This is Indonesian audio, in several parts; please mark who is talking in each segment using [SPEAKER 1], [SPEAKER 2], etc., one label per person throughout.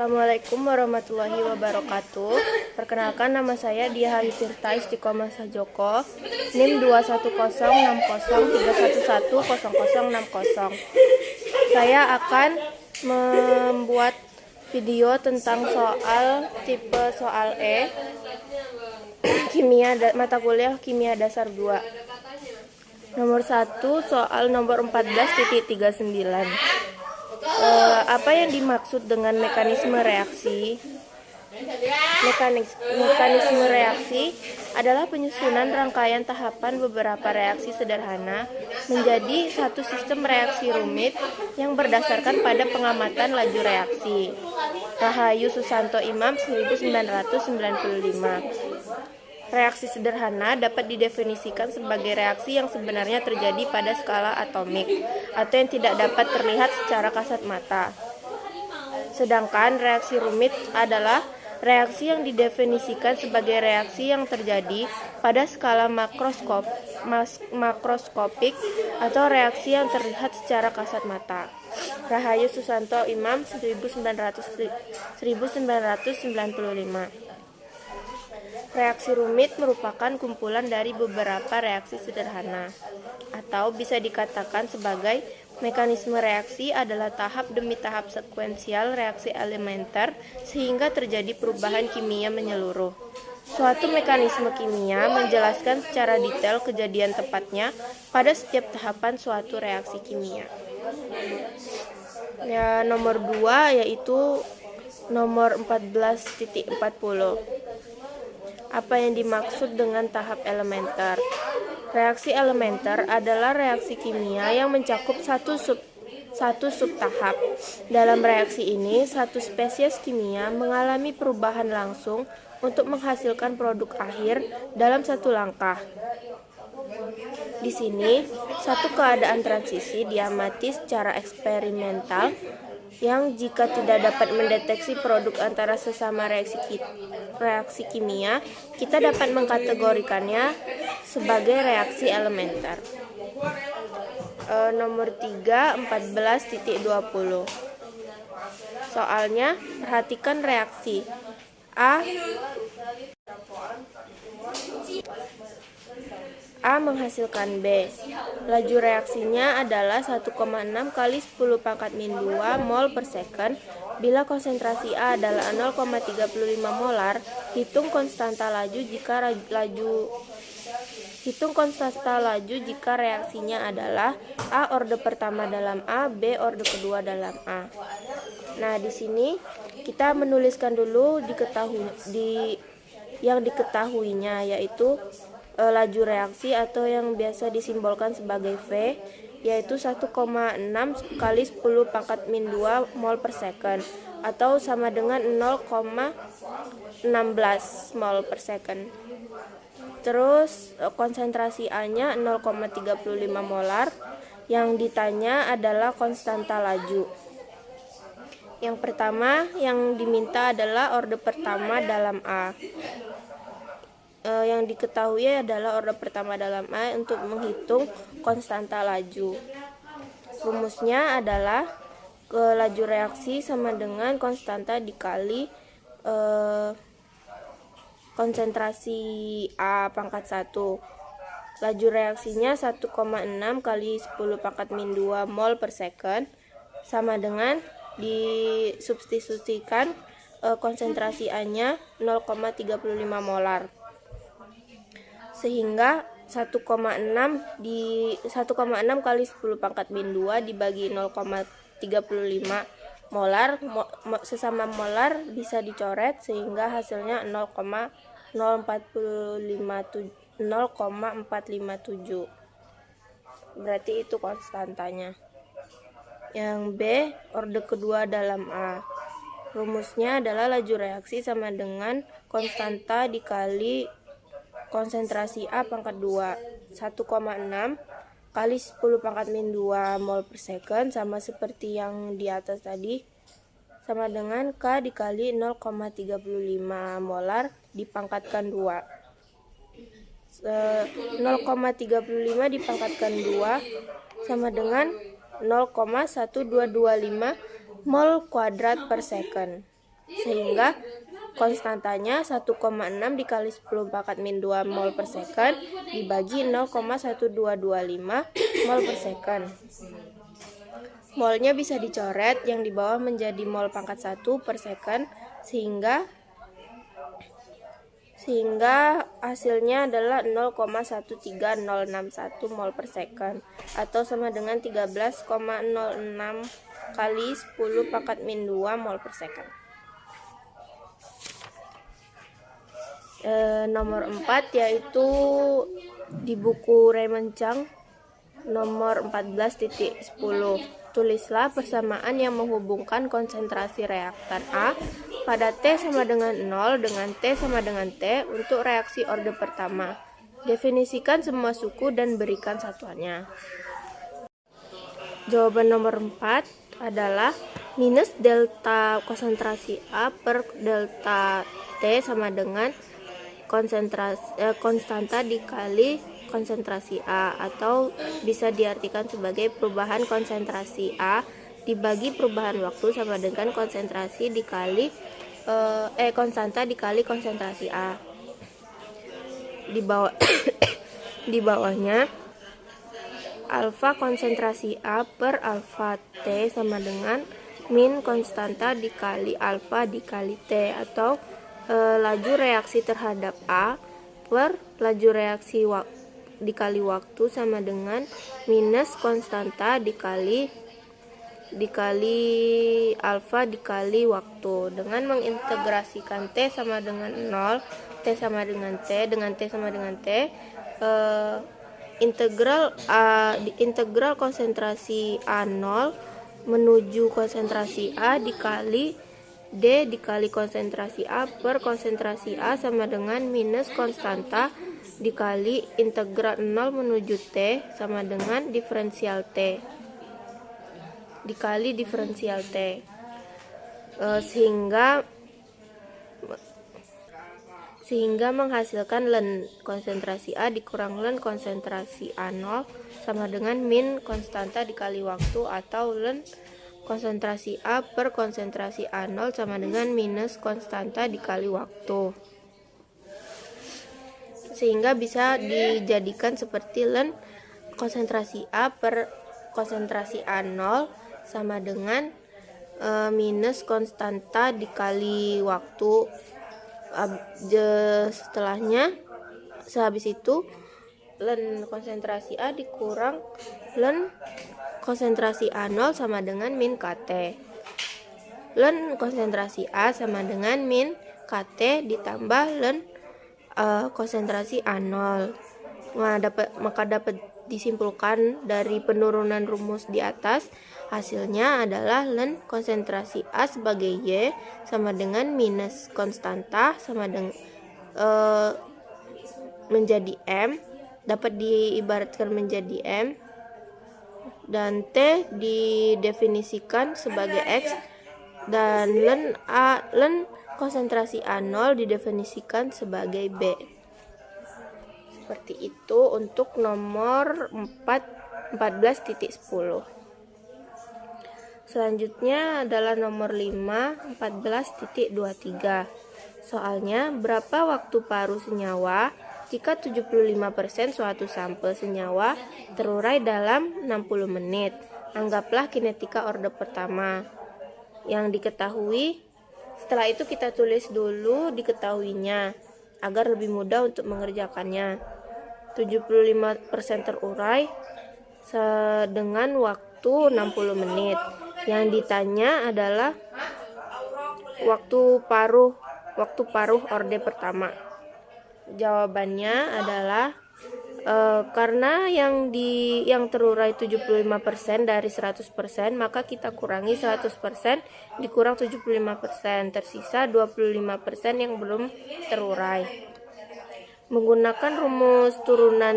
[SPEAKER 1] Assalamualaikum warahmatullahi wabarakatuh. Perkenalkan, nama saya Diah Ayu Tirta Istiqomah Sajoko, NIM 2100311311060. Saya akan membuat video tentang soal tipe soal E, mata kuliah kimia dasar 2. Nomor 1, soal nomor 14.39. Apa yang dimaksud dengan mekanisme reaksi? Mekanisme reaksi adalah penyusunan rangkaian tahapan beberapa reaksi sederhana menjadi satu sistem reaksi rumit yang berdasarkan pada pengamatan laju reaksi. Rahayu Susanto Imam 1995. Reaksi sederhana dapat didefinisikan sebagai reaksi yang sebenarnya terjadi pada skala atomik atau yang tidak dapat terlihat secara kasat mata. Sedangkan reaksi rumit adalah reaksi yang didefinisikan sebagai reaksi yang terjadi pada skala makroskopik atau reaksi yang terlihat secara kasat mata. Rahayu Susanto Imam 1995. Reaksi rumit merupakan kumpulan dari beberapa reaksi sederhana, atau bisa dikatakan sebagai mekanisme reaksi adalah tahap demi tahap sekuensial reaksi elementer sehingga terjadi perubahan kimia menyeluruh. Suatu mekanisme kimia menjelaskan secara detail kejadian tepatnya pada setiap tahapan suatu reaksi kimia. Nomor 2 yaitu nomor 14.40. Apa yang dimaksud dengan tahap elementer? Reaksi elementer adalah reaksi kimia yang mencakup satu subtahap. Dalam reaksi ini, satu spesies kimia mengalami perubahan langsung untuk menghasilkan produk akhir dalam satu langkah. Di sini, satu keadaan transisi diamati secara eksperimental yang jika tidak dapat mendeteksi produk antara sesama reaksi kimia, kita dapat mengkategorikannya sebagai reaksi elementer. Nomor 3, 14.20. Soalnya, perhatikan reaksi A menghasilkan B. Laju reaksinya adalah 1,6 kali 10 pangkat min 2 mol per second. Bila konsentrasi A adalah 0,35 molar, hitung konstanta laju jika reaksinya adalah A orde pertama dalam A, B orde kedua dalam A. Nah, di sini kita menuliskan dulu yang diketahuinya, yaitu laju reaksi atau yang biasa disimbolkan sebagai V, yaitu 1,6 kali 10 pangkat min 2 mol per second atau sama dengan 0,16 mol per second. Terus konsentrasi A-nya 0,35 molar. Yang ditanya adalah konstanta laju. Yang pertama yang diminta adalah orde pertama dalam A. Yang diketahui adalah orde pertama dalam A untuk menghitung konstanta laju. Rumusnya adalah laju reaksi sama dengan konstanta dikali konsentrasi A pangkat 1. Laju reaksinya 1,6 kali 10 pangkat min 2 mol per second sama dengan disubstitusikan konsentrasi A-nya 0,35 molar. Sehingga 1,6 kali 10 pangkat min 2 dibagi 0,35 molar, sesama molar bisa dicoret sehingga hasilnya 0,457. Berarti itu konstantanya. Yang B, orde kedua dalam A. Rumusnya adalah laju reaksi sama dengan konstanta dikali konsentrasi A pangkat 2, 1,6 kali 10 pangkat min 2 mol per second sama seperti yang di atas tadi, sama dengan K dikali 0,35 molar dipangkatkan 2. 0,35 dipangkatkan 2 sama dengan 0,1225 mol kuadrat per second. sehingga konstantanya 1,6 dikali 10 pangkat min 2 mol per second dibagi 0,1225 mol per second. Molnya bisa dicoret, yang di bawah menjadi mol pangkat 1 per second, sehingga hasilnya adalah 0,13061 mol per second atau sama dengan 13,06 kali 10 pangkat min 2 mol per second. Nomor 4 yaitu di buku Raymond Chang nomor 14.10. Tulislah persamaan yang menghubungkan konsentrasi reaktan A pada T sama dengan 0 dengan T sama dengan T untuk reaksi orde pertama. Definisikan semua suku dan berikan satuannya. Jawaban nomor 4 adalah minus delta konsentrasi A per delta T sama dengan konstanta dikali konsentrasi A, atau bisa diartikan sebagai perubahan konsentrasi A dibagi perubahan waktu sama dengan konsentrasi dikali konstanta dikali konsentrasi A. Di bawahnya alfa konsentrasi A per alfa T sama dengan min konstanta dikali alfa dikali T, atau laju reaksi terhadap A per laju reaksi dikali waktu sama dengan minus konstanta dikali alfa dikali waktu. Dengan mengintegrasikan T sama dengan 0, T sama dengan T, dengan T sama dengan T, integral konsentrasi A0 menuju konsentrasi A dikali D dikali konsentrasi A per konsentrasi A sama dengan minus konstanta dikali integral 0 menuju T sama dengan diferensial T dikali diferensial T, sehingga menghasilkan ln konsentrasi A dikurang ln konsentrasi A0 sama dengan min konstanta dikali waktu, atau ln konsentrasi A per konsentrasi A0 sama dengan minus konstanta dikali waktu, sehingga bisa dijadikan seperti ln konsentrasi A per konsentrasi A0 sama dengan minus konstanta dikali waktu. Sehabis itu ln konsentrasi A dikurang ln konsentrasi A0 sama dengan min KT. Ln konsentrasi A sama dengan min KT ditambah ln konsentrasi A0. Maka dapat disimpulkan dari penurunan rumus di atas, hasilnya adalah ln konsentrasi A sebagai Y sama dengan minus konstanta sama dengan menjadi M, dapat diibaratkan menjadi M, dan T didefinisikan sebagai X, dan ln konsentrasi A0 didefinisikan sebagai B. Seperti itu untuk nomor 14.10. Selanjutnya adalah nomor 5, 14.23. Soalnya, berapa waktu paruh senyawa jika 75% suatu sampel senyawa terurai dalam 60 menit? Anggaplah kinetika orde pertama yang diketahui. Setelah itu kita tulis dulu diketahuinya agar lebih mudah untuk mengerjakannya. 75% terurai dengan waktu 60 menit. Yang ditanya adalah waktu paruh orde pertama. Jawabannya adalah karena yang terurai 75% dari 100%, maka kita kurangi 100% dikurang 75%, tersisa 25% yang belum terurai. Menggunakan rumus turunan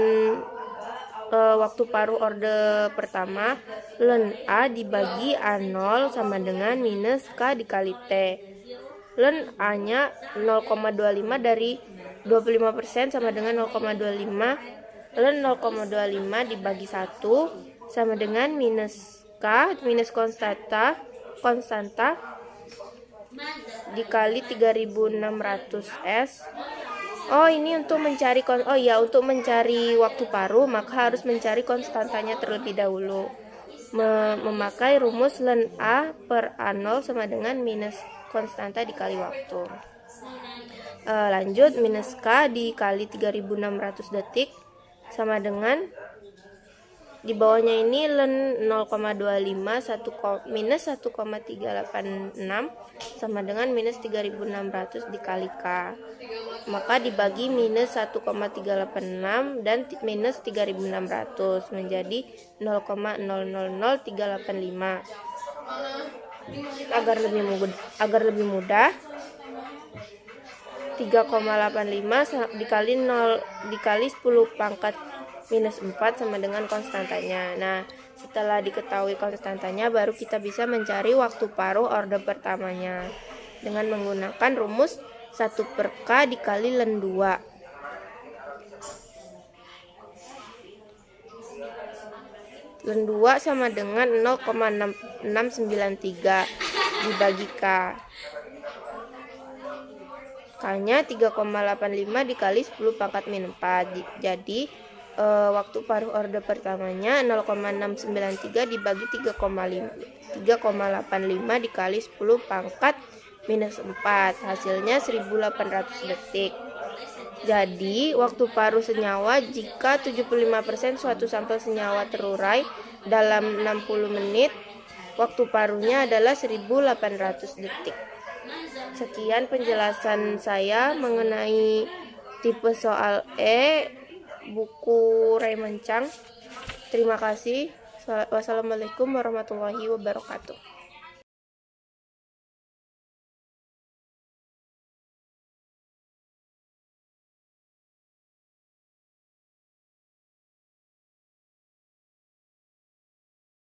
[SPEAKER 1] waktu paruh orde pertama, ln A dibagi A0 sama dengan minus K dikali T. Ln A-nya 0,25 dari 25% sama dengan 0,25. Ln 0,25 dibagi 1 sama dengan minus K, minus konstanta dikali 3600 S. Oh, ini untuk mencari untuk mencari waktu paruh maka harus mencari konstantanya terlebih dahulu. Memakai rumus ln A per A0 sama dengan minus konstanta dikali waktu. Lanjut, minus K dikali 3600 detik sama dengan di bawahnya ini ln 0,25 minus 1,386 sama dengan minus 3600 dikali K. Maka dibagi minus 1,386 dan minus 3600 menjadi 0,000385. Agar lebih mudah 3,85 dikali 10 pangkat minus 4 sama dengan konstantanya. Nah, setelah diketahui konstantanya baru kita bisa mencari waktu paruh orde pertamanya dengan menggunakan rumus 1 per K dikali ln 2. Ln 2 sama dengan 0,6693 dibagi K. K-nya 3,85 dikali 10 pangkat min 4. Jadi waktu paruh orde pertamanya 0,693 dibagi 3,85 dikali 10 pangkat minus 4. Hasilnya 1800 detik. Jadi waktu paruh senyawa jika 75% suatu sampel senyawa terurai dalam 60 menit, waktu paruhnya adalah 1800 detik. Sekian penjelasan saya mengenai tipe soal E buku Raymond Chang. Terima kasih. Wassalamualaikum warahmatullahi wabarakatuh.